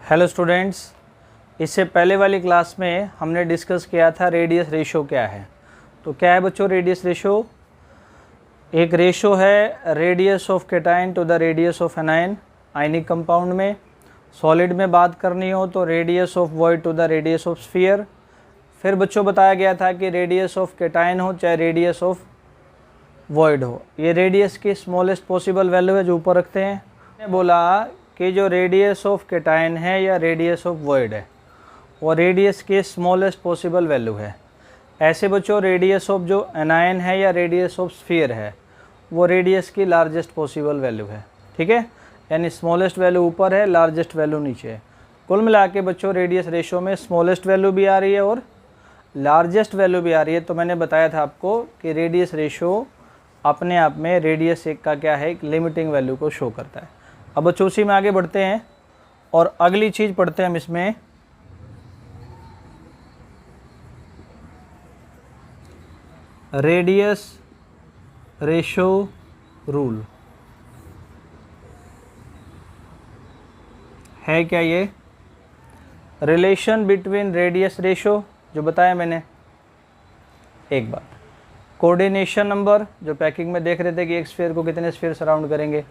Hello students, इससे पहले वाली क्लास में हमने डिस्कस किया था रेडियस रेशो क्या है। तो क्या है बच्चों रेडियस रेशो? एक रेशो है radius of cation to the radius of anion ionic compound में। सॉलिड में बात करनी हो तो radius of void to the radius of sphere. फिर बच्चों बताया गया था कि रेडियस ऑफ केटाइन हो चाहे रेडियस ऑफ वॉइड हो, ये रेडियस की स्मॉलेस्ट पॉसिबल वैल्यू है जो ऊपर रखते हैं। मैंने बोला कि जो रेडियस ऑफ केटाइन है या रेडियस ऑफ वॉइड है वो रेडियस की स्मॉलेस्ट पॉसिबल वैल्यू है। ऐसे बच्चों रेडियस ऑफ जो एनायन है या रेडियस ऑफ स्फीयर है वो रेडियस की लार्जेस्ट पॉसिबल वैल्यू है। ठीक है, यानी स्मॉलेस्ट वैल्यू ऊपर है, लार्जेस्ट वैल्यू नीचे है। कुल मिला के बच्चों रेडियस रेशो में स्मॉलेस्ट वैल्यू भी आ रही है और लार्जेस्ट वैल्यू भी आ रही है। तो मैंने बताया था आपको कि रेडियस रेशो अपने आप में रेडियस एक का क्या है, एक लिमिटिंग वैल्यू को शो करता है। अब बच्चों उसी में आगे बढ़ते हैं और अगली चीज़ पढ़ते हैं हम इसमें रेडियस रेशो रूल है। क्या ये रिलेशन बिटवीन रेडियस रेशो जो बताया मैंने, एक बात कोऑर्डिनेशन नंबर जो पैकिंग में देख रहे थे कि एक स्फीयर को कितने स्फीयर सराउंड करेंगे,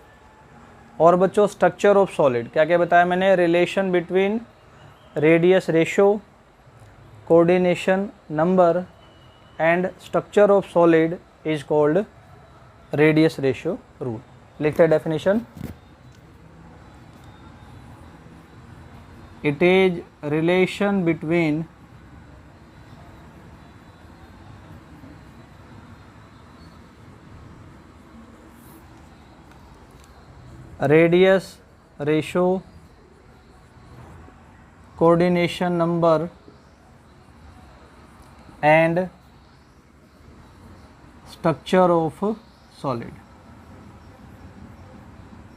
और बच्चों स्ट्रक्चर ऑफ सॉलिड क्या क्या बताया मैंने, relation between radius ratio, coordination number and structure of solid is called radius ratio rule. लिखते हैं definition, it is relation between radius ratio, coordination number and structure of solid.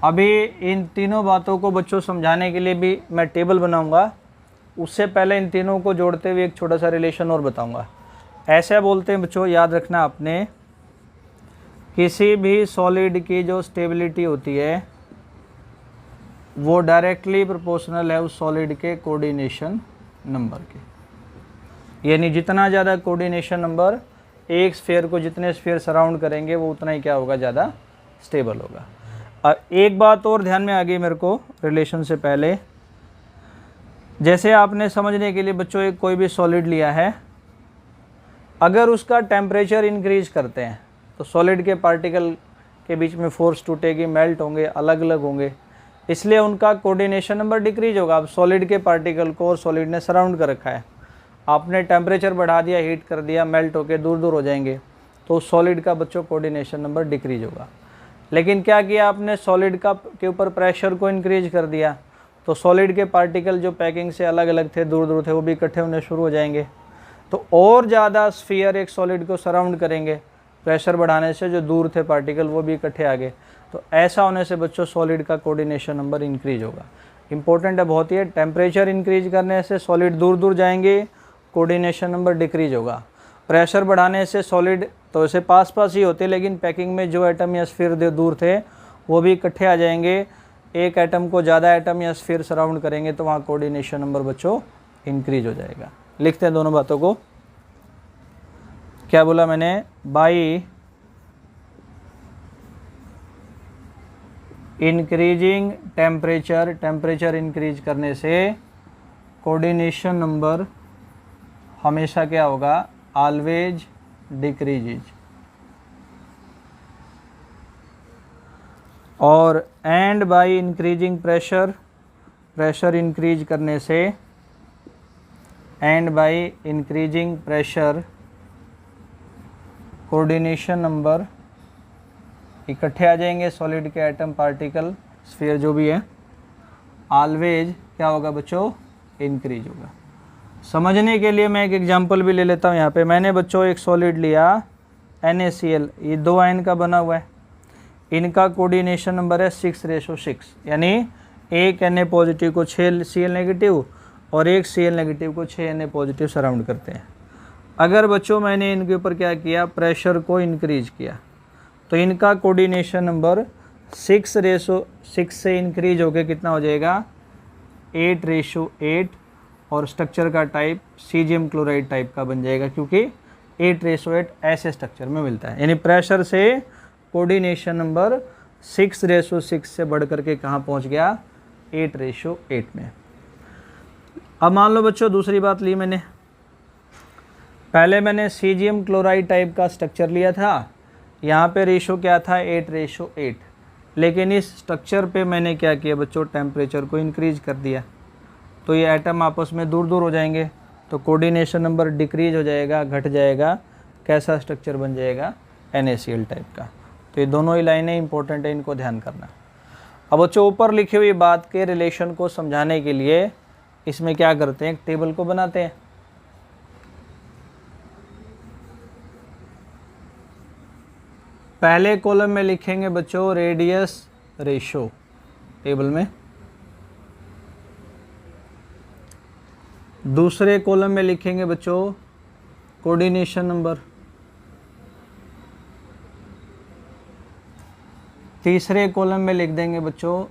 अभी इन तीनों बातों को बच्चों समझाने के लिए भी मैं टेबल बनाऊंगा। उससे पहले इन तीनों को जोड़ते हुए एक छोटा सा रिलेशन और बताऊंगा। ऐसे बोलते हैं बच्चों, याद रखना आपने, किसी भी सॉलिड की जो स्टेबिलिटी होती है वो डायरेक्टली प्रोपोर्शनल है उस सॉलिड के कोऑर्डिनेशन नंबर के। यानी जितना ज़्यादा कोऑर्डिनेशन नंबर एक स्फीयर को जितने स्फीयर सराउंड करेंगे वो उतना ही क्या होगा, ज़्यादा स्टेबल होगा। और एक बात और ध्यान में आ गई मेरे को रिलेशन से पहले, जैसे आपने समझने के लिए बच्चों एक कोई भी सॉलिड लिया है, अगर उसका टेम्परेचर इंक्रीज करते हैं तो सॉलिड के पार्टिकल के बीच में फोर्स टूटेगी, मेल्ट होंगे, अलग अलग होंगे, इसलिए उनका कोऑर्डिनेशन नंबर डिक्रीज होगा। अब सॉलिड के पार्टिकल को और सॉलिड ने सराउंड कर रखा है, आपने टेम्परेचर बढ़ा दिया, हीट कर दिया, मेल्ट होके दूर दूर हो जाएंगे, तो सॉलिड का बच्चों कोऑर्डिनेशन नंबर डिक्रीज होगा। लेकिन क्या किया आपने, सॉलिड का के ऊपर प्रेशर को इंक्रीज कर दिया तो सॉलिड के पार्टिकल जो पैकिंग से अलग अलग थे, दूर दूर थे, वो भी इकट्ठे होने शुरू हो जाएंगे। तो और ज़्यादा स्फीयर एक सॉलिड को सराउंड करेंगे, प्रेशर बढ़ाने से जो दूर थे पार्टिकल वो भी इकट्ठे आ गए। तो ऐसा होने से बच्चों सॉलिड का कोऑर्डिनेशन नंबर इंक्रीज होगा। इंपॉर्टेंट है बहुत ही, टेम्परेचर इंक्रीज करने से सॉलिड दूर दूर जाएंगे, कोऑर्डिनेशन नंबर डिक्रीज होगा। प्रेशर बढ़ाने से सॉलिड तो ऐसे पास पास ही होते, लेकिन पैकिंग में जो एटम या स्फीयर दूर थे वो भी इकट्ठे आ जाएंगे। एक एटम को ज़्यादा एटम या स्फीयर सराउंड करेंगे तो वहाँ कोऑर्डिनेशन नंबर बच्चों इंक्रीज हो जाएगा। लिखते हैं दोनों बातों को। क्या बोला मैंने, by increasing temperature, temperature increase करने से कोऑर्डिनेशन नंबर हमेशा क्या होगा, ऑलवेज डिक्रीजेज। और and by increasing pressure, pressure increase करने से, and by increasing pressure coordination number इकट्ठे आ जाएंगे, सॉलिड के एटम, पार्टिकल, स्फीयर जो भी है, ऑलवेज क्या होगा बच्चों, इंक्रीज होगा। समझने के लिए मैं एक एग्जांपल भी ले लेता हूँ। यहाँ पे मैंने बच्चों एक सॉलिड लिया NaCl, ये 2 आयन का बना हुआ है, इनका कोऑर्डिनेशन नंबर है 6:6, यानी एक Na पॉजिटिव को 6 Cl नेगेटिव और एक Cl नेगेटिव को 6 Na पॉजिटिव सराउंड करते हैं। अगर बच्चों मैंने इनके ऊपर क्या किया, प्रेशर को इंक्रीज किया, तो इनका कोऑर्डिनेशन नंबर 6:6 से इंक्रीज होकर कितना हो जाएगा 8:8 और स्ट्रक्चर का टाइप सीजियम क्लोराइड टाइप का बन जाएगा, क्योंकि 8:8 ऐसे स्ट्रक्चर में मिलता है। यानी प्रेशर से कोऑर्डिनेशन नंबर 6:6 से बढ़ करके कहाँ पहुँच गया, 8:8 में। अब मान लो बच्चों दूसरी बात ली मैंने, पहले मैंने सीजियम क्लोराइड टाइप का स्ट्रक्चर लिया था, यहाँ पे रेशो क्या था 8:8, लेकिन इस स्ट्रक्चर पे मैंने क्या किया बच्चों, टेम्परेचर को इंक्रीज कर दिया, तो ये एटम आपस में दूर दूर हो जाएंगे, तो कोऑर्डिनेशन नंबर डिक्रीज हो जाएगा, घट जाएगा, कैसा स्ट्रक्चर बन जाएगा, NaCl टाइप का। तो ये दोनों ही लाइनें इंपॉर्टेंट है, इनको ध्यान करना। अब बच्चों ऊपर लिखी हुई बात के रिलेशन को समझाने के लिए इसमें क्या करते हैं, एक टेबल को बनाते हैं। पहले कॉलम में लिखेंगे बच्चों रेडियस रेशो टेबल में, दूसरे कॉलम में लिखेंगे बच्चों कोऑर्डिनेशन नंबर, तीसरे कॉलम में लिख देंगे बच्चों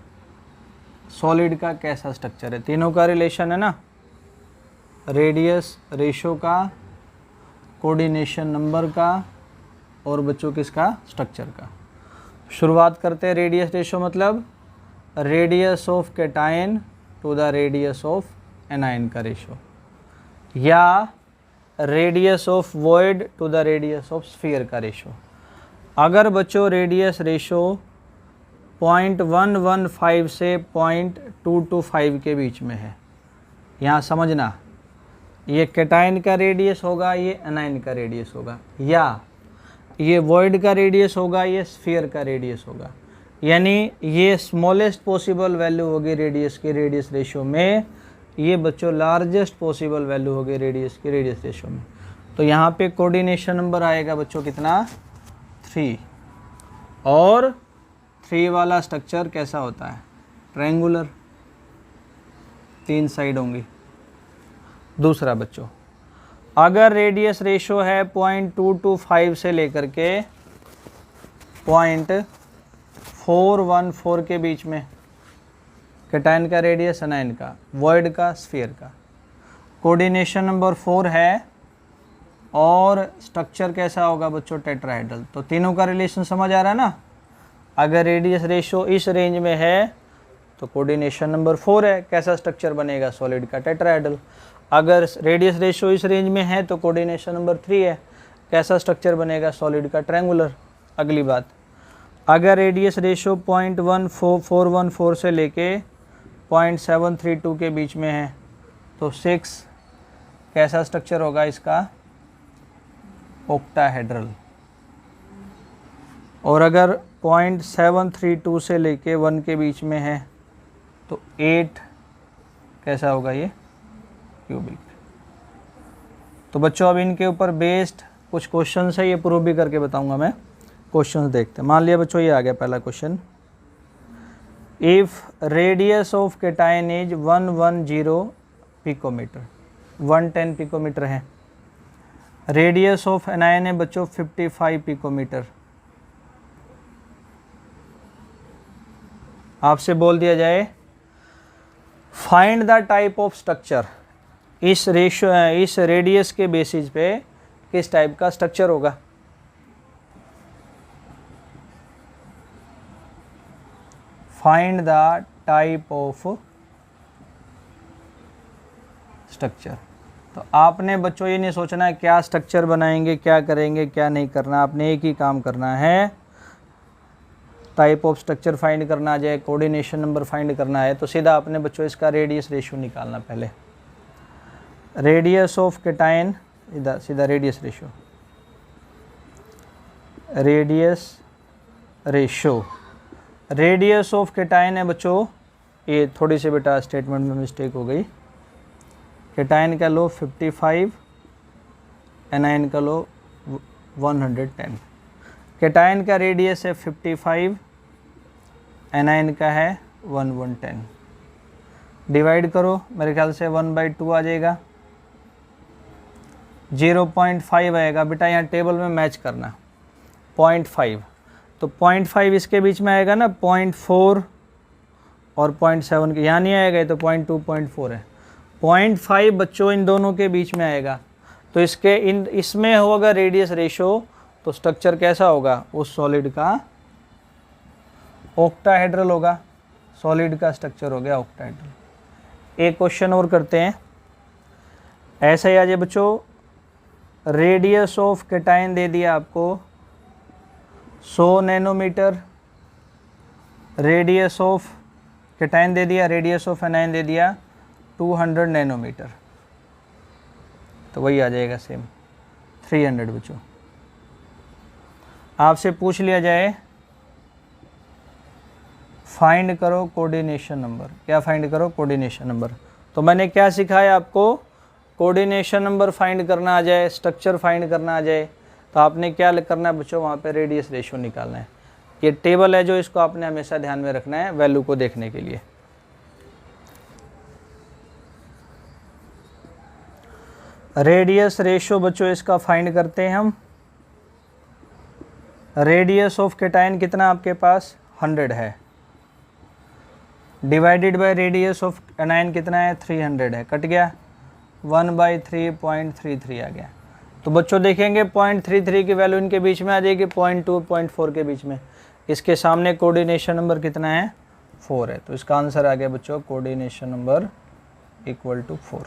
सॉलिड का कैसा स्ट्रक्चर है। तीनों का रिलेशन है ना, रेडियस रेशो का, कोऑर्डिनेशन नंबर का और बच्चों किसका, स्ट्रक्चर का। शुरुआत करते हैं रेडियस रेशो मतलब radius of cation to the radius of anion का रेशो, या radius of void to the radius of sphere का रेशो। अगर बच्चों रेडियस रेशो 0.115 से 0.225 के बीच में है, यहाँ समझना ये कैटायन का रेडियस होगा, ये एनायन का रेडियस होगा, या ये वॉइड का रेडियस होगा, ये स्फीयर का रेडियस होगा। यानी ये स्मॉलेस्ट पॉसिबल वैल्यू होगी रेडियस की रेडियस रेशो में, ये बच्चों लार्जेस्ट पॉसिबल वैल्यू होगी रेडियस की रेडियस रेशो में। तो यहाँ पे कोऑर्डिनेशन नंबर आएगा बच्चों कितना, 3। और 3 वाला स्ट्रक्चर कैसा होता है, ट्रायंगुलर, 3 साइड होंगी। दूसरा बच्चों अगर रेडियस रेशो है 0.225 से लेकर के 0.414 के बीच में, कैटायन का रेडियस, एनायन का, वॉइड का, स्फीयर का, कोऑर्डिनेशन नंबर 4 है और स्ट्रक्चर कैसा होगा बच्चों, टेट्राहेड्रल। तो तीनों का रिलेशन समझ आ रहा है ना। अगर रेडियस रेशो इस रेंज में है तो कोऑर्डिनेशन नंबर 4 है, कैसा स्ट्रक्चर बनेगा, सॉलिड का टेट्राहेड्रल। अगर रेडियस रेशो इस रेंज में है तो कोऑर्डिनेशन नंबर 3 है, कैसा स्ट्रक्चर बनेगा, सॉलिड का ट्रायंगुलर। अगली बात, अगर रेडियस रेशो 0.14414 से लेके 0.732 के बीच में है तो 6 कैसा स्ट्रक्चर होगा इसका, ऑक्टाहेड्रल। और अगर 0.732 से लेके 1 के बीच में है तो 8 कैसा होगा, ये क्यूबिक। तो बच्चों अब इनके ऊपर बेस्ड कुछ क्वेश्चन है, ये प्रूव भी करके बताऊंगा मैं। क्वेश्चन देखते हैं। मान लिया बच्चों ये आ गया पहला question, if radius of cation is 110 picometer, 110 picometer है, रेडियस ऑफ एनायन है बच्चों 55 पिकोमीटर। आपसे बोल दिया जाए find the type of structure, इस रेडियस के बेसिस पे किस टाइप का स्ट्रक्चर होगा। Find the type of structure. तो आपने बच्चों ये नहीं सोचना है क्या स्ट्रक्चर बनाएंगे, क्या करेंगे, क्या नहीं करना। आपने एक ही काम करना है, टाइप ऑफ स्ट्रक्चर फाइंड करना आ जाए, कोऑर्डिनेशन नंबर फाइंड करना है, तो सीधा आपने बच्चों इसका रेडियस रेशियो निकालना। पहले रेडियस ऑफ कैटायन, इधर सीधा radius ratio, radius ratio, radius of cation है बच्चों, ये थोड़ी सी बेटा स्टेटमेंट में मिस्टेक हो गई। कैटायन का लो 55, एनायन का लो 110। कैटायन का रेडियस है 55, एनायन का है 110। डिवाइड करो, मेरे ख्याल से 1/2 आ जाएगा, 0.5 आएगा। बेटा यहाँ टेबल में मैच करना, 0.5, तो 0.5 इसके बीच में आएगा ना, 0.4 और 0.7 के यहाँ नहीं आएगा, ये तो 0.2 0.4 है। 0.5 बच्चों इन दोनों के बीच में आएगा, तो इसमें होगा रेडियस रेशो, तो स्ट्रक्चर कैसा होगा, उस सॉलिड का ऑक्टाहेड्रल होगा। सॉलिड का स्ट्रक्चर हो गया ऑक्टाहेड्रल। एक क्वेश्चन और करते हैं, ऐसा ही आ जाए बच्चों। रेडियस ऑफ कैटायन दे दिया आपको 100 नैनोमीटर, रेडियस ऑफ कैटायन दे दिया, रेडियस ऑफ एनायन दे दिया 200 नैनोमीटर, तो वही आ जाएगा सेम 300 बच्चों। आपसे पूछ लिया जाए फाइंड करो कोऑर्डिनेशन नंबर, क्या फाइंड करो, कोऑर्डिनेशन नंबर। तो मैंने क्या सिखाया आपको, कोऑर्डिनेशन नंबर फाइंड करना आ जाए, स्ट्रक्चर फाइंड करना आ जाए, तो आपने क्या करना है बच्चों, वहाँ पे रेडियस रेशो निकालना है। ये टेबल है जो इसको आपने हमेशा ध्यान में रखना है वैल्यू को देखने के लिए। रेडियस रेशो बच्चों इसका फाइंड करते हैं हम। रेडियस ऑफ कैटायन कितना आपके पास 100 है, divided by radius of anion कितना है 300 है, कट गया 1/3.33 आ गया। तो बच्चों देखेंगे 0.33 की वैल्यू इनके बीच में आ जाएगी, 0.2 0.4 के बीच में। इसके सामने कोऑर्डिनेशन नंबर कितना है 4 है, तो इसका आंसर आ गया बच्चों कोऑर्डिनेशन नंबर = 4।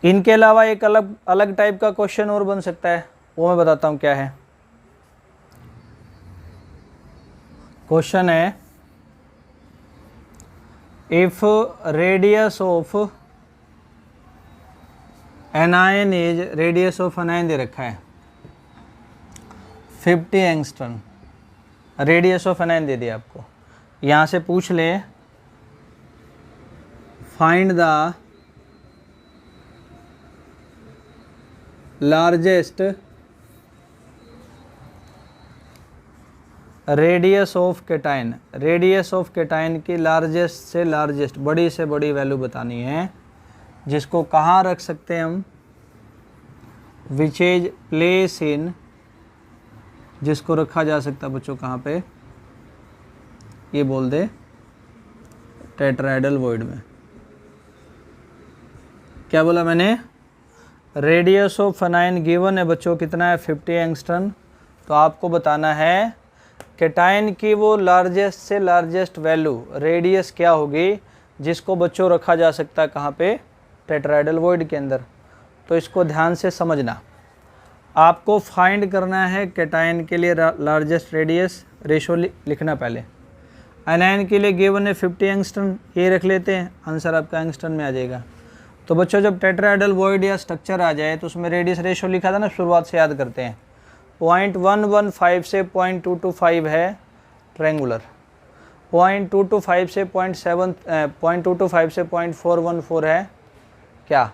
इनके अलावा एक अलग टाइप का क्वेश्चन और बन सकता है, वो मैं बताता हूँ क्या है। क्वेश्चन है if radius of anion is, radius of anion दे रखा है 50 एंगस्ट्रॉन, रेडियस ऑफ एनायन दे दिया आपको। यहाँ से पूछ ले find the largest radius of cation, radius of cation की लार्जेस्ट से लार्जेस्ट, बड़ी से बड़ी वैल्यू बतानी है, जिसको कहाँ रख सकते हैं हम, विच इज प्लेस इन, जिसको रखा जा सकता है बच्चों कहाँ पे, ये बोल दे टेट्राहेड्रल वॉइड में। क्या बोला मैंने, रेडियस ऑफ एनायन गिवन है बच्चों कितना है 50 एंगस्ट्रॉन, तो आपको बताना है कैटायन की वो लार्जेस्ट से लार्जेस्ट वैल्यू रेडियस क्या होगी, जिसको बच्चों रखा जा सकता है कहाँ पे, टेट्राहेड्रल वॉइड के अंदर। तो इसको ध्यान से समझना, आपको फाइंड करना है कैटायन के लिए लार्जेस्ट रेडियस रेशो लिखना पहले। एनायन के लिए गिवन है 50 एंगस्ट्रॉन, ये रख लेते हैं, आंसर आपका एंगस्ट्रॉन में आ जाएगा। तो बच्चों जब टेट्राहेड्रल वॉइड या स्ट्रक्चर आ जाए तो उसमें रेडियस रेशो लिखा था ना, शुरुआत से याद करते हैं, 0.115 से 0.225 है ट्रायंगुलर, 0.225 से 0.225 से 0.414 है क्या,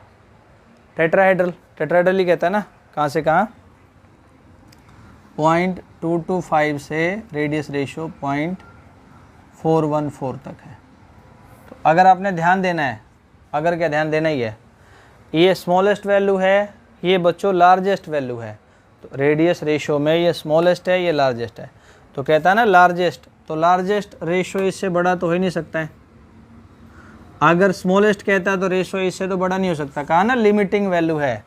टेट्राहेड्रल, टेट्राहेड्रल ही कहता है ना, कहाँ से कहाँ, 0.225 से रेडियस रेशो 0.414 तक है। तो अगर आपने ध्यान देना है, अगर क्या ध्यान देना ही है, ये स्मॉलेस्ट वैल्यू है, ये बच्चों लार्जेस्ट वैल्यू है, तो रेडियस रेशो में ये स्मॉलेस्ट है, ये लार्जेस्ट है, तो कहता है ना लार्जेस्ट, तो लार्जेस्ट रेशो इससे बड़ा तो हो ही नहीं सकता है। अगर स्मॉलेस्ट कहता है तो रेशो इससे तो बड़ा नहीं हो सकता, कहा ना लिमिटिंग वैल्यू है,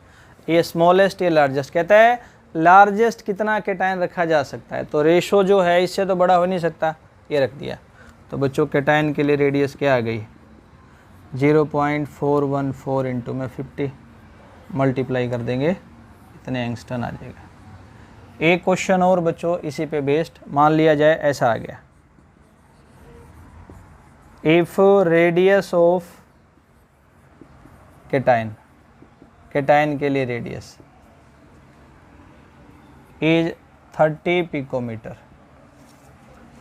ये स्मॉलेस्ट ये लार्जेस्ट, कहता है लार्जेस्ट कितना कैटायन रखा जा सकता है, तो रेशो जो है इससे तो बड़ा हो नहीं सकता, ये रख दिया। तो बच्चों कैटायन के लिए रेडियस क्या आ गई 0.414 इंटू में 50 मल्टीप्लाई कर देंगे, इतने एंगस्ट्रॉन आ जाएगा। एक क्वेश्चन और बच्चों इसी पे बेस्ड, मान लिया जाए ऐसा आ गया, if radius of cation, cation के लिए रेडियस इज 30 पिकोमीटर,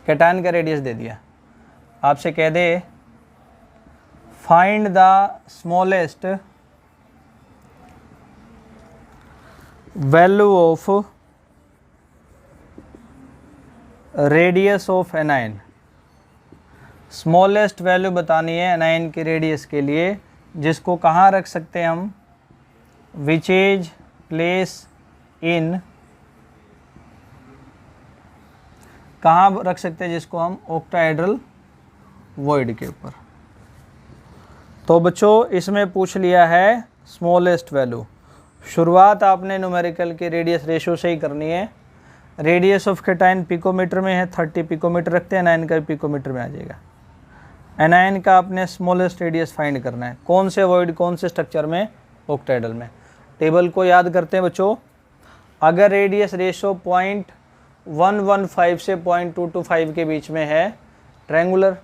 कैटायन का रेडियस दे दिया, आपसे कह they find the smallest value of radius of anion, smallest value बतानी है एनायन की रेडियस के लिए, जिसको कहाँ रख सकते हैं हम, विच इज प्लेस इन, कहाँ रख सकते हैं जिसको हम, ऑक्टाहेड्रल वॉइड के ऊपर। तो बच्चों इसमें पूछ लिया है स्मॉलेस्ट वैल्यू। शुरुआत आपने न्यूमेरिकल के रेडियस रेशो से ही करनी है। रेडियस ऑफ केटाइन पिकोमीटर में है, 30 पिकोमीटर रखते हैं, एनायन का पिकोमीटर में आ जाएगा। एनायन का आपने स्मॉलेस्ट रेडियस फाइंड करना है। कौन से वॉइड, कौन से स्ट्रक्चर में, ऑक्टाहेड्रल में। टेबल को याद करते हैं बच्चों। अगर रेडियस रेशो 0.115 से 0.225 के बीच में है ट्रायंगुलर,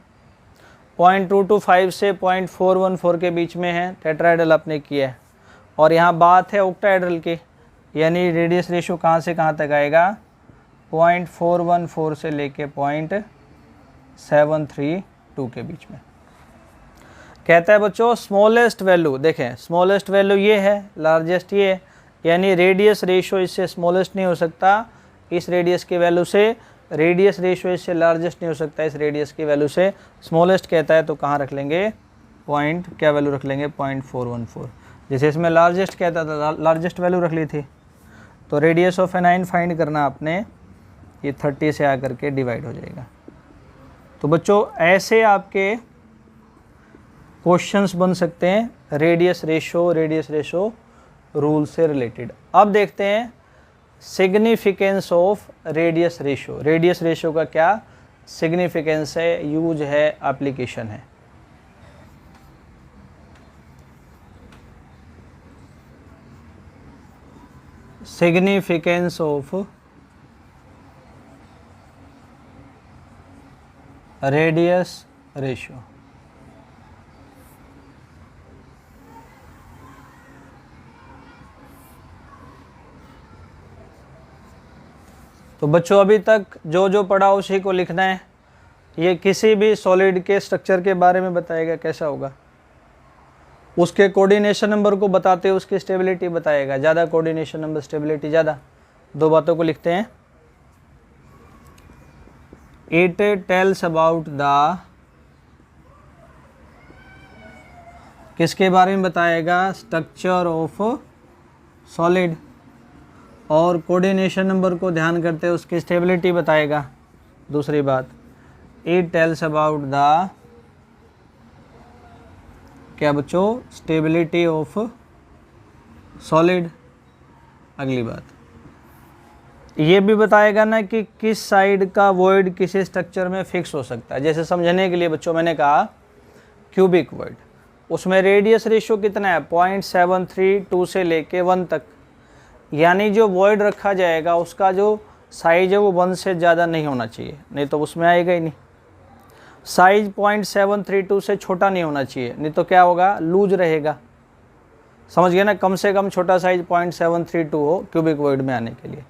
0.225 से 0.414 के बीच में है टेट्राहेड्रल आपने किया है, और यहाँ बात है ऑक्टाहेड्रल की, यानी रेडियस रेशो कहाँ से कहाँ तक आएगा, 0.414 से लेके 0.732 के बीच में। कहता है बच्चों स्मॉलेस्ट वैल्यू, देखें स्मॉलेस्ट वैल्यू ये है, लार्जेस्ट ये है, यानी रेडियस रेशो इससे स्मॉलेस्ट नहीं हो सकता इस रेडियस की वैल्यू से, रेडियस रेशो इससे लार्जेस्ट नहीं हो सकता इस रेडियस की वैल्यू से। स्मॉलेस्ट कहता है तो कहाँ रख लेंगे, क्या वैल्यू रख लेंगे, 0.414। जैसे इसमें लार्जेस्ट कहता था, लार्जेस्ट वैल्यू रख ली थी। तो रेडियस ऑफ एनाइन फाइंड करना आपने, ये 30 से आकर के डिवाइड हो जाएगा। तो बच्चों ऐसे आपके क्वेश्चंस बन सकते हैं रेडियस रेशो रूल से रिलेटेड। अब देखते हैं significance of radius ratio. Radius ratio का क्या सिग्निफिकेंस है, यूज है, एप्लीकेशन है। Significance of radius ratio. तो बच्चों अभी तक जो जो पढ़ा उसी को लिखना है। ये किसी भी सॉलिड के स्ट्रक्चर के बारे में बताएगा कैसा होगा, उसके कोऑर्डिनेशन नंबर को बताते हुए उसकी स्टेबिलिटी बताएगा। ज़्यादा कोऑर्डिनेशन नंबर, स्टेबिलिटी ज़्यादा, दो बातों को लिखते हैं। इट टेल्स अबाउट द, किसके बारे में बताएगा, स्ट्रक्चर ऑफ सॉलिड, और कोऑर्डिनेशन नंबर को ध्यान करते हुए उसकी स्टेबिलिटी बताएगा। दूसरी बात, इट टेल्स अबाउट द, क्या बच्चों, स्टेबिलिटी ऑफ सॉलिड। अगली बात ये भी बताएगा ना कि किस साइड का वॉइड किसी स्ट्रक्चर में फिक्स हो सकता है। जैसे समझने के लिए बच्चों मैंने कहा क्यूबिक वॉइड, उसमें रेडियस रेशो कितना है, 0.732 से लेके 1 तक, यानी जो वॉइड रखा जाएगा उसका जो साइज है वो 1 से ज़्यादा नहीं होना चाहिए, नहीं तो उसमें आएगा ही नहीं। साइज 0.732 से छोटा नहीं होना चाहिए, नहीं तो क्या होगा, लूज रहेगा। समझ गए ना, कम से कम छोटा साइज 0.732 हो क्यूबिक वॉइड में आने के लिए।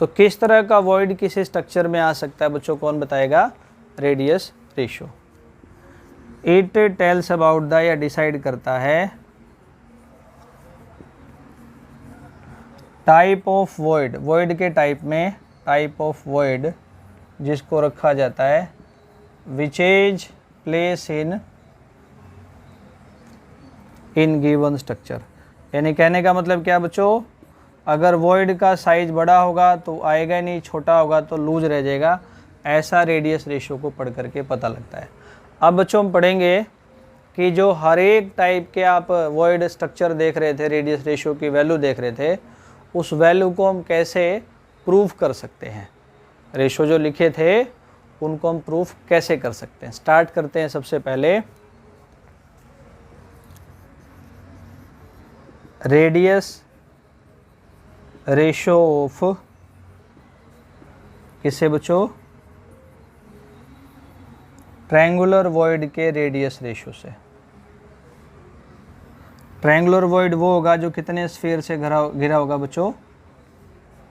तो किस तरह का वॉइड किसी स्ट्रक्चर में आ सकता है बच्चों, कौन बताएगा, radius ratio. It tells about the, या डिसाइड करता है टाइप ऑफ वॉइड, वॉइड के टाइप में, टाइप ऑफ वॉइड जिसको रखा जाता है, which is place in given structure. यानी कहने का मतलब क्या बच्चों, अगर वॉइड का साइज बड़ा होगा तो आएगा नहीं, छोटा होगा तो लूज रह जाएगा। ऐसा रेडियस रेशो को पढ़ करके पता लगता है। अब बच्चों हम पढ़ेंगे कि जो हर एक टाइप के आप वॉइड स्ट्रक्चर देख रहे थे, रेडियस रेशो की वैल्यू देख रहे थे, उस वैल्यू को हम कैसे प्रूफ कर सकते हैं। रेशो जो लिखे थे उनको हम प्रूफ कैसे कर सकते हैं। स्टार्ट करते हैं सबसे पहले, रेडियस रेशो ऑफ, किससे बच्चों, ट्रायंगुलर वॉइड के रेडियस रेशो से। ट्रायंगुलर वॉइड वो होगा जो कितने स्फीयर से घिरा होगा बच्चों,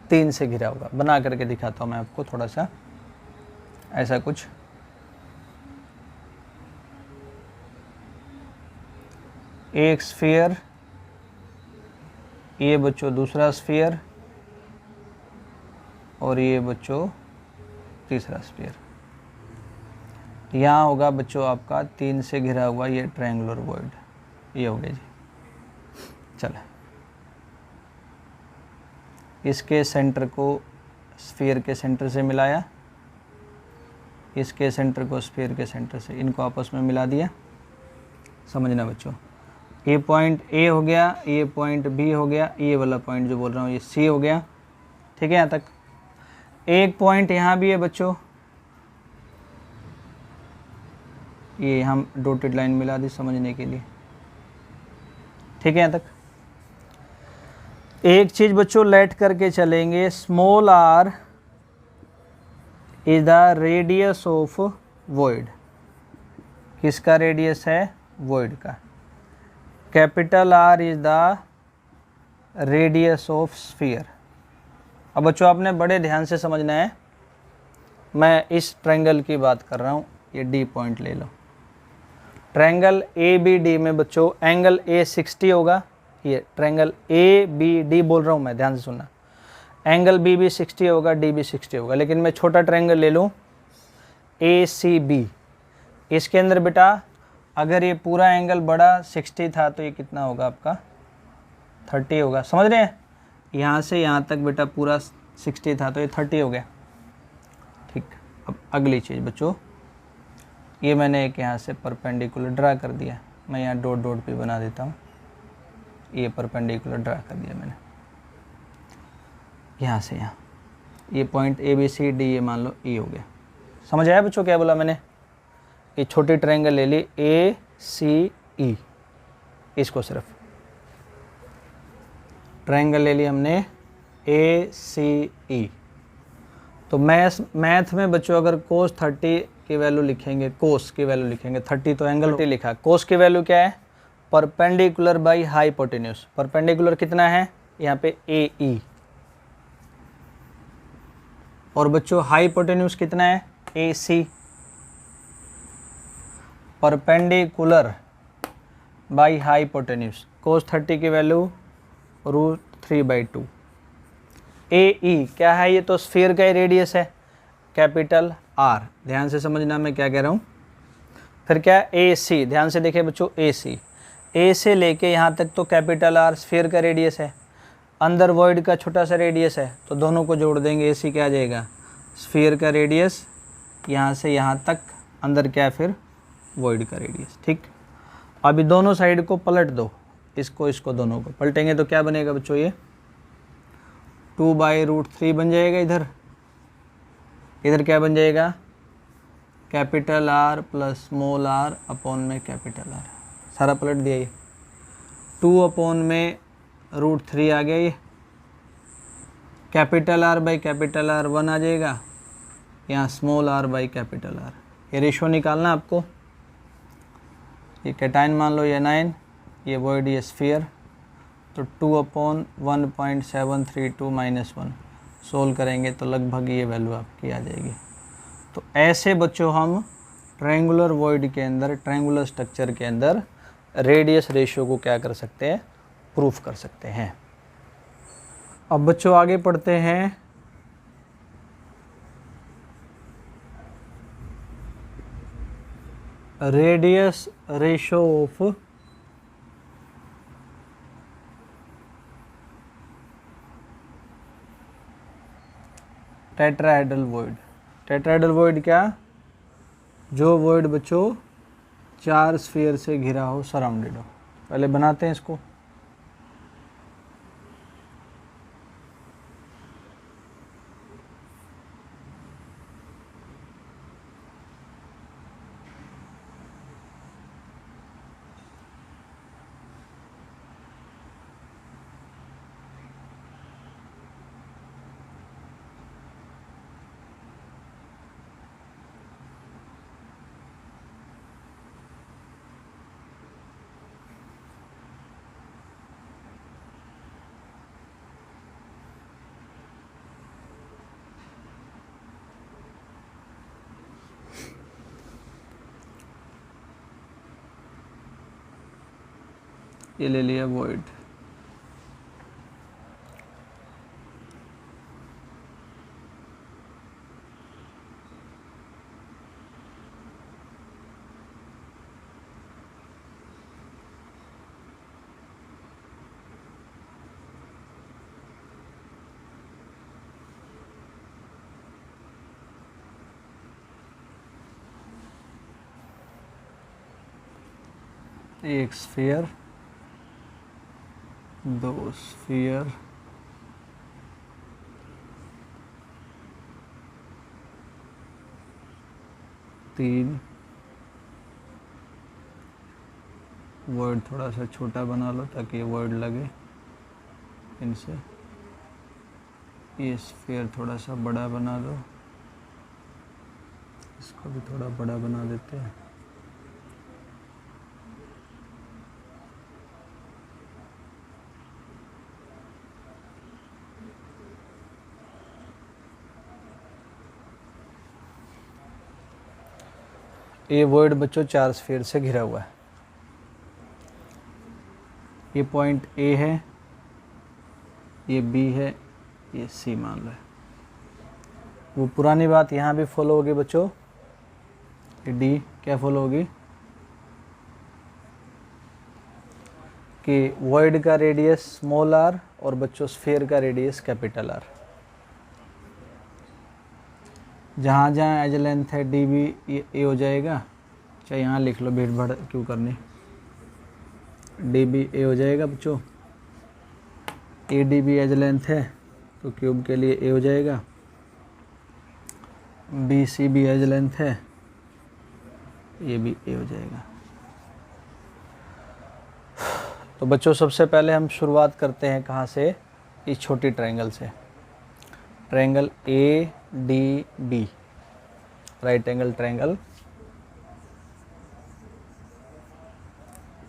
3 से घिरा होगा। बना करके दिखाता हूँ मैं आपको थोड़ा सा, ऐसा कुछ। एक स्फीयर, ये बच्चों दूसरा स्फीयर, और ये बच्चों तीसरा स्फीयर। यहाँ होगा बच्चों आपका 3 से घिरा हुआ ये ट्रायंगुलर वॉइड, ये हो गया जी। चलो इसके सेंटर को स्फीयर के सेंटर से मिलाया, इसके सेंटर को स्फीयर के सेंटर से, इनको आपस में मिला दिया। समझना बच्चों, ये पॉइंट ए हो गया, ये पॉइंट बी हो गया, ये वाला पॉइंट जो बोल रहा हूँ ये सी हो गया। ठीक है, यहाँ तक। एक पॉइंट यहाँ भी है बच्चों, ये हम डॉटेड लाइन मिला दी समझने के लिए। ठीक है, यहाँ तक। एक चीज बच्चों लेट करके चलेंगे, small R is the radius of void. किसका रेडियस है? वॉइड का। Capital R is the radius of sphere. अब बच्चों आपने बड़े ध्यान से समझना है, मैं इस ट्रायंगल की बात कर रहा हूँ। ये डी पॉइंट ले लो। ट्रायंगल ए बी डी में बच्चों एंगल ए 60 होगा। ये ट्रायंगल ए बी डी बोल रहा हूँ मैं, ध्यान से सुनना। एंगल बी भी 60 होगा, डी भी 60 होगा। लेकिन मैं छोटा ट्रायंगल ले लूँ ए सी बी, इसके अंदर बेटा अगर ये पूरा एंगल बड़ा 60 था तो ये कितना होगा आपका? 30 होगा। समझ रहे हैं? यहाँ से यहाँ तक बेटा पूरा 60 था तो ये 30 हो गया। ठीक। अब अगली चीज़ बच्चों, ये मैंने एक यहाँ से परपेंडिकुलर ड्रा कर दिया। मैं यहाँ डॉट डॉट पे बना देता हूँ। ये परपेंडिकुलर ड्रा कर दिया मैंने यहाँ से यहाँ। ये point A B C D ये मान लो ई हो गया। समझ आया बच्चों क्या बोला मैंने? ये छोटी ट्रायंगल ले ली ए सी ई, इसको सिर्फ ट्रायंगल ले ली हमने ए सी ई। तो मैथ में बच्चों अगर कोस 30 की वैल्यू लिखेंगे, कोस की वैल्यू लिखेंगे 30, तो एंगल 30 लिखा। कोस की वैल्यू क्या है? Perpendicular by hypotenuse. परपेंडिकुलर कितना है? यहाँ पे ए ई। और बच्चों हाइपोटेन्यूज कितना है? ए सी। परपेंडिकुलर बाई हाइपोटेन्यूज, कोस 30 की वैल्यू √3/2। ए ई क्या है? ये तो स्फीयर का ही रेडियस है, कैपिटल आर। ध्यान से समझना मैं क्या कह रहा हूँ। फिर क्या? ए सी। ध्यान से देखिए बच्चों, ए सी, ए से लेके यहाँ तक तो कैपिटल आर स्फीयर का रेडियस है, अंदर वॉइड का छोटा सा रेडियस है, तो दोनों को जोड़ देंगे। ए सी क्या आ जाएगा? स्फीयर का रेडियस, यहाँ से यहाँ तक अंदर क्या है फिर? वॉइड का रेडियस। ठीक। अभी दोनों साइड को पलट दो, इसको दोनों को पलटेंगे तो क्या बनेगा बच्चों? ये 2/√3 बन जाएगा। इधर क्या बन जाएगा? Capital R plus small R upon में कैपिटल आर। सारा पलट दिया। ये 2 अपॉन में √3 आ गया। ये capital R by capital R 1 आ जाएगा, यहाँ small R by capital R. ये रेशो निकालना आपको। ये कैटाइन मान लो, ये 9, ये वॉइड, ये स्फीयर, तो 2/1.732 - 1 सोल्व करेंगे तो लगभग ये वैल्यू आपकी आ जाएगी। तो ऐसे बच्चों हम ट्रायंगुलर वॉइड के अंदर, ट्रायंगुलर स्ट्रक्चर के अंदर रेडियस रेशियो को क्या कर सकते हैं? प्रूफ कर सकते हैं। अब बच्चों आगे पढ़ते हैं। Radius ratio of tetrahedral void. Tetrahedral void क्या? जो वॉइड बच्चों 4 स्फीयर से घिरा हो, सराउंडेड हो। पहले बनाते हैं इसको। ये ले लिया वॉइड। एक स्फीयर, दो स्फीयर, तीन, वर्ड थोड़ा सा छोटा बना लो ताकि वर्ड लगे इनसे। ये स्फीयर थोड़ा सा बड़ा बना दो, इसको भी थोड़ा बड़ा बना देते हैं। ये वर्ड बच्चों 4 स्फीयर से घिरा हुआ है। ये पॉइंट ए है, ये बी है, ये सी मान लो है। वो पुरानी बात यहाँ भी फॉलो होगी बच्चों, ये डी क्या फॉलो होगी कि वॉइड का रेडियस स्मॉल आर और बच्चों स्फीयर का रेडियस कैपिटल आर। जहाँ जहाँ एज लेंथ है डी बी ए हो जाएगा, चाहे यहाँ लिख लो, भीड़ भाड़ क्यों करनी, डी बी ए हो जाएगा बच्चों। A D B edge length है तो क्यूब के लिए ए हो जाएगा। B C B edge length है, ये भी ए हो जाएगा। तो बच्चों सबसे पहले हम शुरुआत करते हैं कहाँ से, इस छोटी ट्रायंगल से। Triangle A D B, right angle triangle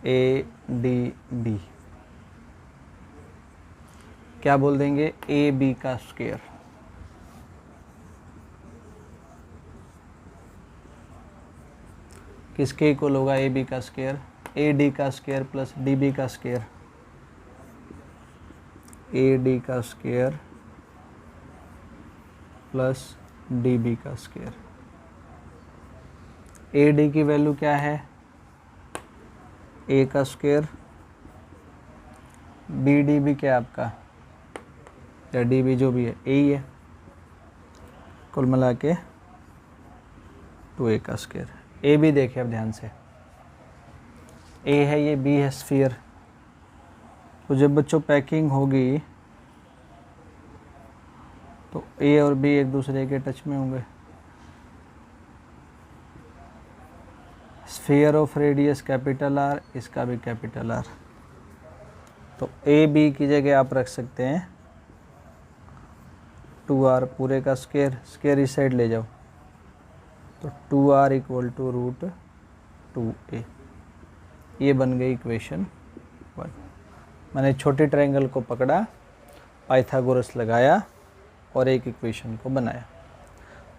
A D B, क्या बोल देंगे, ए बी का स्क्वायर। किसके इक्वल होगा ए बी का स्क्वायर, ए डी का स्क्वायर प्लस डी बी का स्क्वायर। ए डी का स्क्वायर प्लस डी बी का स्क्वायर। ए डी की वैल्यू क्या है, ए का स्क्वायर, बी डी बी क्या है आपका, या डी बी जो भी है ए ही है, कुल मिला के 2a का स्क्वायर। ए भी देखिए अब ध्यान से, ए है ये, बी है स्फीयर। तो जब बच्चों पैकिंग होगी तो ए और बी एक दूसरे के टच में होंगे। Sphere of radius capital R, इसका भी कैपिटल आर। तो ए बी की जगह आप रख सकते हैं 2r पूरे का स्क्वायर, स्क्वायर इस साइड ले जाओ तो 2r equal to root 2a। ये बन गई इक्वेशन 1। मैंने छोटी ट्रायंगल को पकड़ा, पाइथागोरस लगाया और एक इक्वेशन को बनाया।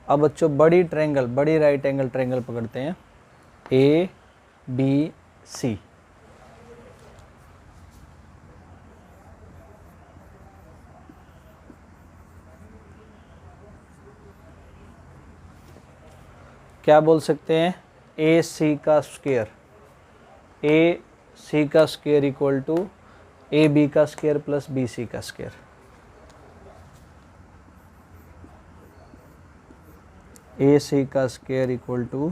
अब बच्चों बड़ी ट्रायंगल, बड़ी राइट एंगल ट्रायंगल पकड़ते हैं, ए बी सी। क्या बोल सकते हैं, ए सी का स्क्वायर, ए सी का square equal to A B का स्क्वायर प्लस बी सी का स्क्वायर। ए सी का square equal to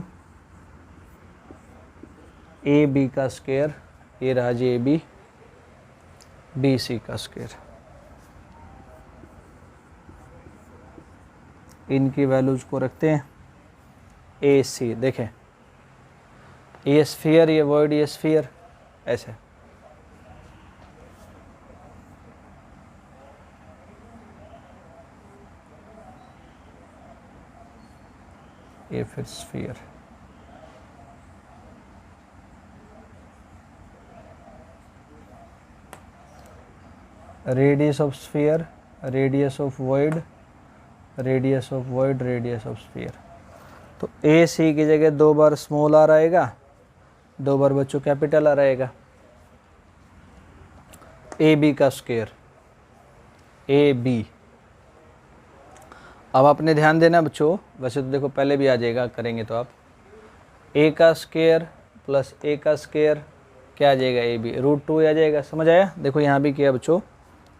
A B का स्क्वायर, ये रहा जी ए बी, बी सी का स्क्वायर। इनकी वैल्यूज को रखते हैं ए सी। देखें ये स्फीयर, ये वर्ड, ये स्फीयर, ऐसे ये फिर sphere. Radius of sphere, radius of void, radius of void, radius of sphere. तो ए सी की जगह 2 बार स्मॉल आर आएगा, 2 बार बच्चों कैपिटल आर आएगा। ए बी का स्क्वायर, ए बी। अब आपने ध्यान देना बच्चों, वैसे तो देखो पहले भी आ जाएगा, करेंगे तो आप ए का स्क्वायर प्लस ए का स्क्वायर क्या आ जाएगा, ए बी रूट 2 आ जाएगा। समझ आया? देखो यहाँ भी किया बच्चों,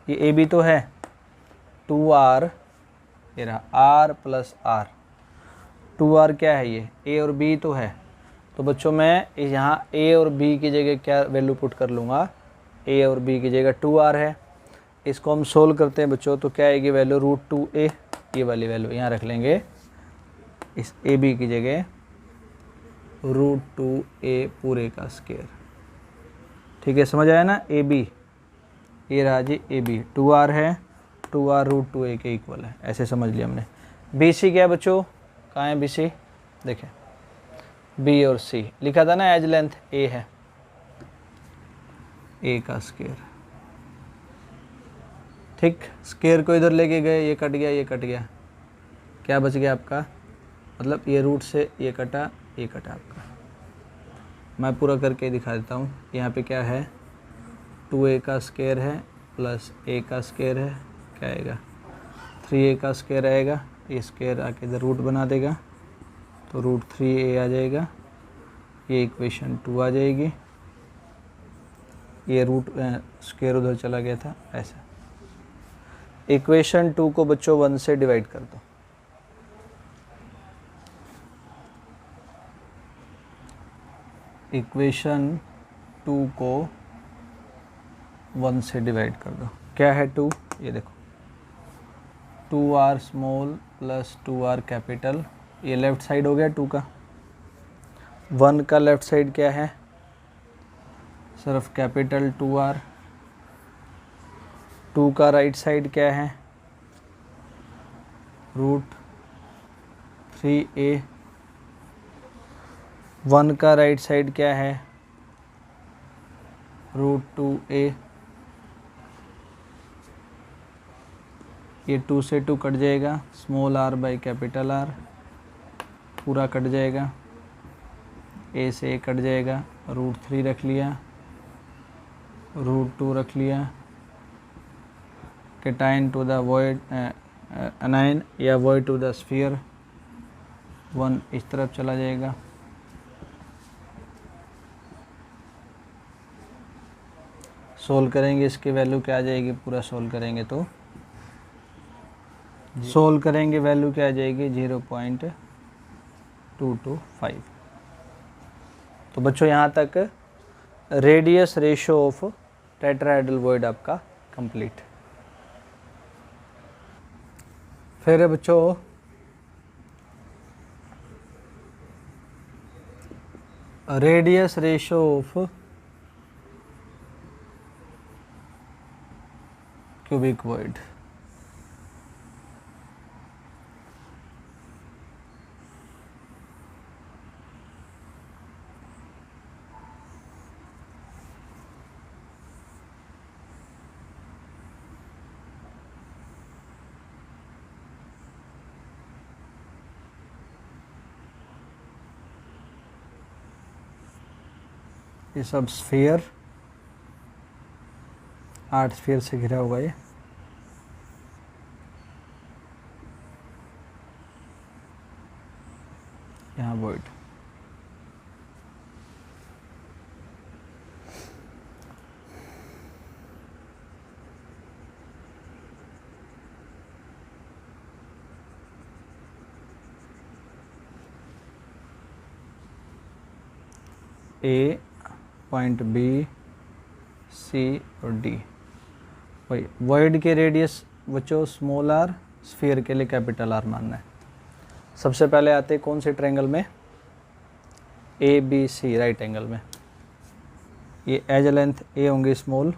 ये ए बी तो है 2r, ये रहा r प्लस r। 2r क्या है, ये ए और बी तो है, तो बच्चों मैं यहाँ a और b की जगह क्या वैल्यू पुट कर लूँगा, a और b की जगह 2r है। इसको हम सोल्व करते हैं बच्चों, तो क्या आएगी वैल्यू √2a, ये वाली वैल्यू यहाँ रख लेंगे इस ab की जगह √2a पूरे का स्क्वायर। ठीक है, समझ आया ना। ab ये रहा जी ab, 2r है, 2r √2a के इक्वल है, ऐसे समझ लिया हमने। bc क्या है बच्चों, कहाँ है bc, देखें b और c लिखा था ना, एज लेंथ a है, a का स्क्वायर। ठीक, स्क्वायर को इधर लेके गए, ये कट गया, ये कट गया, क्या बच गया आपका, मतलब ये रूट से ये कटा आपका। मैं पूरा करके दिखा देता हूँ। यहाँ पे क्या है, 2a का स्क्वायर है प्लस a का स्क्वायर है, क्या आएगा 3a का स्क्वायर आएगा, ये स्क्वायर आके इधर रूट बना देगा, तो √3a आ जाएगा, ये इक्वेशन 2 आ जाएगी, ये रूट स्क्वायर उधर चला गया था, ऐसा। इक्वेशन 2 को बच्चों 1 से डिवाइड कर दो। इक्वेशन 2 को 1 से डिवाइड कर दो। क्या है 2, ये देखो 2r small plus 2r capital, ये लेफ्ट साइड हो गया 2 का। 1 का लेफ्ट साइड क्या है, सिर्फ कैपिटल 2r। 2 का राइट साइड क्या है, √3a। 1 का राइट साइड क्या है, √2a। ये 2 से 2 कट जाएगा, small r by capital R पूरा कट जाएगा, a से a कट जाएगा, √3 रख लिया, √2 रख लिया, cation to the void anion या वॉइड टू द स्फीयर 1 इस तरफ चला जाएगा। सोल्व करेंगे, इसकी वैल्यू क्या आ जाएगी, पूरा सोल्व करेंगे तो सोल्व करेंगे वैल्यू क्या आ जाएगी 0.225। तो बच्चों यहाँ तक radius ratio of tetrahedral void आपका कंप्लीट। फिर बच्चों radius ratio of cubic void. ये सब स्फीयर 8 स्फीयर से घिरा हुआ है। यहाँ वॉइड ए पॉइंट बी सी और डी। वही वॉइड के रेडियस बच्चों स्मॉल आर, स्फीयर के लिए कैपिटल आर मानना है। सबसे पहले आते कौन से ट्रायंगल में, A B C right angle में। ये एज लेंथ ए होंगे स्मॉल,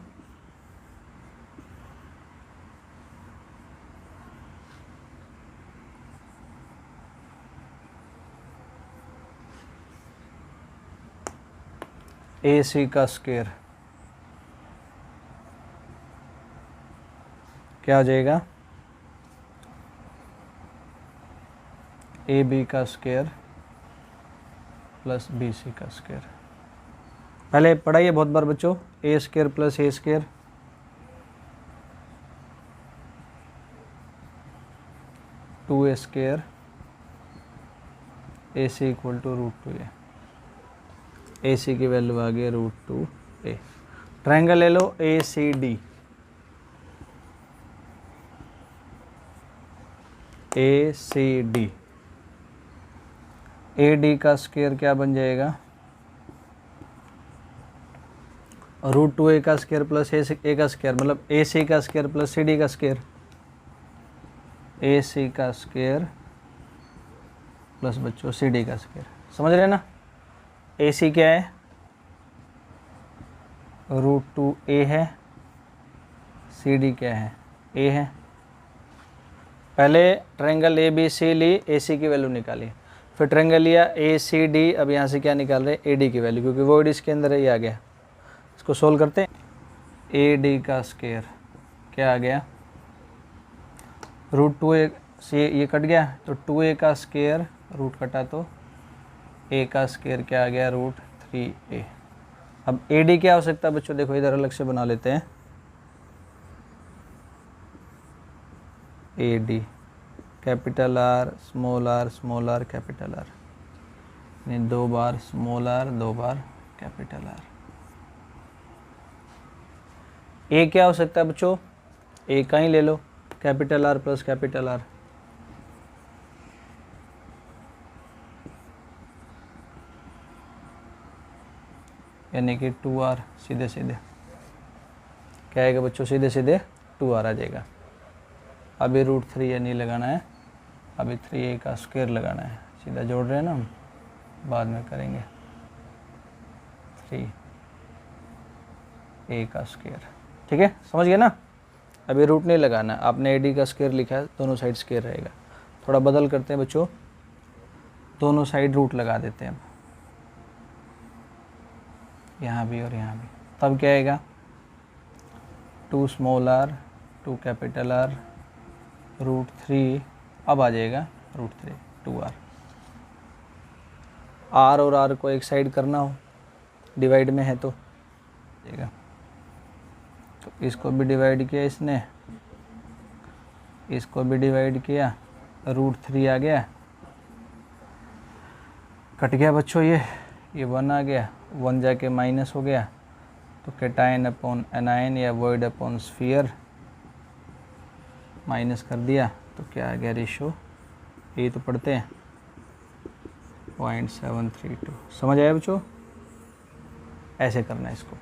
ए सी का स्क्वायर क्या हो जाएगा, ए बी का स्क्वायर प्लस बी सी का स्क्वायर। पहले पढ़ाइए बहुत बार बच्चों, A square plus A square, two A square A C equal to √2a। A C की वैल्यू आ गई √2a। ट्रायंगल ले लो A C D, A C D. A D का स्क्वायर क्या बन जाएगा, √2a का स्क्वायर प्लस a का स्क्वायर, मतलब AC का स्क्वायर प्लस CD का स्क्वायर, AC का स्क्वायर प्लस बच्चों CD का स्क्वायर। समझ रहे हैं ना? AC क्या है? √2a है, CD क्या है? A है। पहले ट्रायंगल ABC ली, AC की वैल्यू निकाली, फिर ट्रायंगल लिया ACD, अब यहाँ से क्या निकाल रहे हैं? AD की वैल्यू, क्योंकि वॉइड इसके अंदर है, ये आ गया। इसको सोल्व करते हैं। AD का स्क्वायर क्या आ गया? √2a से ये कट गया तो 2a का स्क्वायर, रूट कटा तो a का स्क्वायर क्या आ गया? √3a। अब AD क्या हो सकता है बच्चों? देखो इधर अलग से बना लेते हैं। AD capital R small r capital R, यानी 2 बार स्मॉल r 2 बार कैपिटल R। A क्या हो सकता है बच्चों? A का ही ले लो, capital R plus capital R। यानी कि 2R, सीधे सीधे क्या आएगा बच्चों? सीधे सीधे 2R आ जाएगा। अभी √3a नहीं लगाना है, अभी 3a का स्क्वायर लगाना है। सीधा जोड़ रहे हैं ना हम, बाद में करेंगे। 3a का स्क्वायर, ठीक है, समझ गए ना? अभी रूट नहीं लगाना, आपने AD का स्क्वायर लिखा है, दोनों साइड स्क्वायर रहेगा। थोड़ा बदल करते हैं बच्चों, दोनों साइड रूट लगा देते हैं, यहाँ भी और यहाँ भी। तब क्या आएगा? 2 स्मॉल r 2 कैपिटल R √3, अब आ जाएगा √3 2R। R और R को एक साइड करना हो, डिवाइड में है तो देगा, तो इसको भी डिवाइड किया इसने, इसको भी डिवाइड किया, √3 आ गया, कट गया बच्चों ये 1 आ गया, 1 जाके माइनस हो गया, तो कैटायन अपॉन एनायन या वॉइड अपॉन स्फीयर, माइनस कर दिया तो क्या आ गया? रेशो, ये तो पढ़ते हैं 0.732। समझ आया बच्चों? ऐसे करना है इसको।